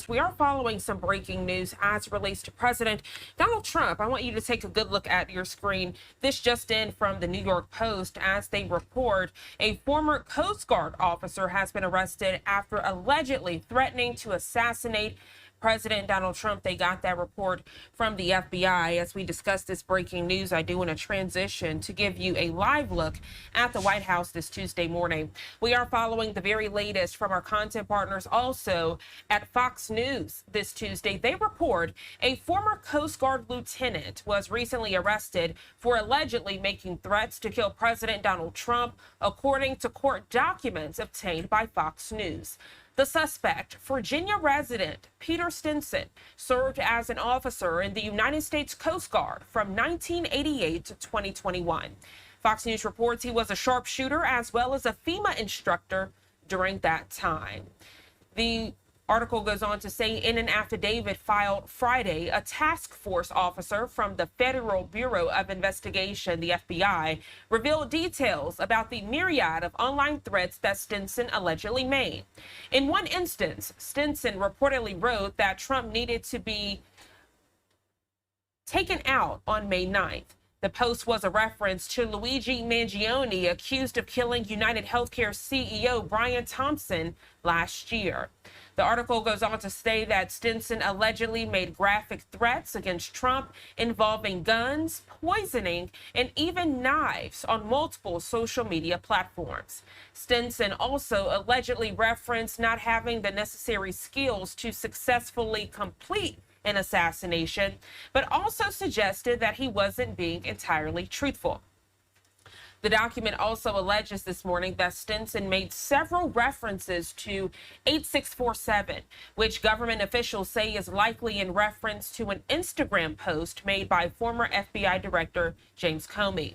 Coast. We are following some breaking news as it relates to President Donald Trump. I want you to take a good look at your screen. This just in from the New York Post as they report a former Coast Guard officer has been arrested after allegedly threatening to assassinate President Donald Trump. They got that report from the FBI. As we discuss this breaking news, I do want to transition to give you a live look at the White House this Tuesday morning. We are following the very latest from our content partners also at Fox News this Tuesday. They report a former Coast Guard lieutenant was recently arrested for allegedly making threats to kill President Donald Trump, according to court documents obtained by Fox News. The suspect, Virginia resident Peter Stinson, served as an officer in the United States Coast Guard from 1988 to 2021. Fox News reports he was a sharpshooter as well as a FEMA instructor during that time. The article goes on to say in an affidavit filed Friday, a task force officer from the Federal Bureau of Investigation, the FBI, revealed details about the myriad of online threats that Stinson allegedly made. In one instance, Stinson reportedly wrote that Trump needed to be taken out on May 9th. The post was a reference to Luigi Mangione, accused of killing United Healthcare CEO Brian Thompson last year. The article goes on to say that Stinson allegedly made graphic threats against Trump involving guns, poisoning, and even knives on multiple social media platforms. Stinson also allegedly referenced not having the necessary skills to successfully complete an assassination, but also suggested that he wasn't being entirely truthful. The document also alleges this morning that Stinson made several references to 8647, which government officials say is likely in reference to an Instagram post made by former FBI Director James Comey.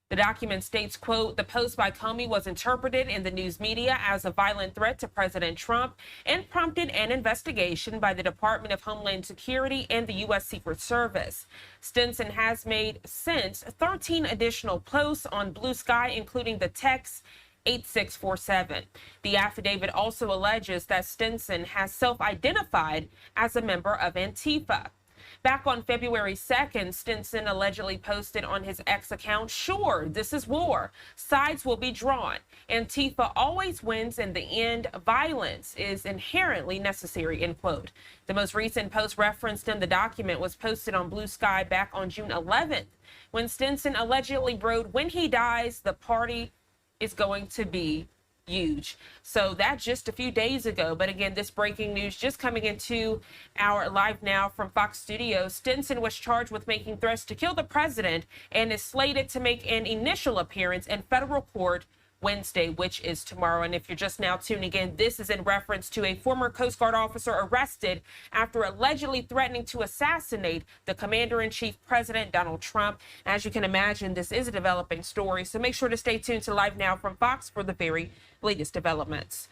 The document states, quote, the post by Comey was interpreted in the news media as a violent threat to President Trump and prompted an investigation by the Department of Homeland Security and the U.S. Secret Service. Stinson has made since 13 additional posts on Blue Sky, including the text 8647. The affidavit also alleges that Stinson has self-identified as a member of Antifa. Back on February 2nd, Stinson allegedly posted on his X account, sure, this is war. Sides will be drawn. Antifa always wins in the end. Violence is inherently necessary, end quote. The most recent post referenced in the document was posted on Blue Sky back on June 11th, when Stinson allegedly wrote, when he dies, the party is going to be huge. So that's just a few days ago. But again, this breaking news just coming into our Live Now from Fox Studios. Stinson was charged with making threats to kill the president and is slated to make an initial appearance in federal court Wednesday, which is tomorrow. And if you're just now tuning in, this is in reference to a former Coast Guard officer arrested after allegedly threatening to assassinate the commander-in-chief, President Donald Trump. As you can imagine, this is a developing story, so make sure to stay tuned to Live Now from Fox for the very latest developments.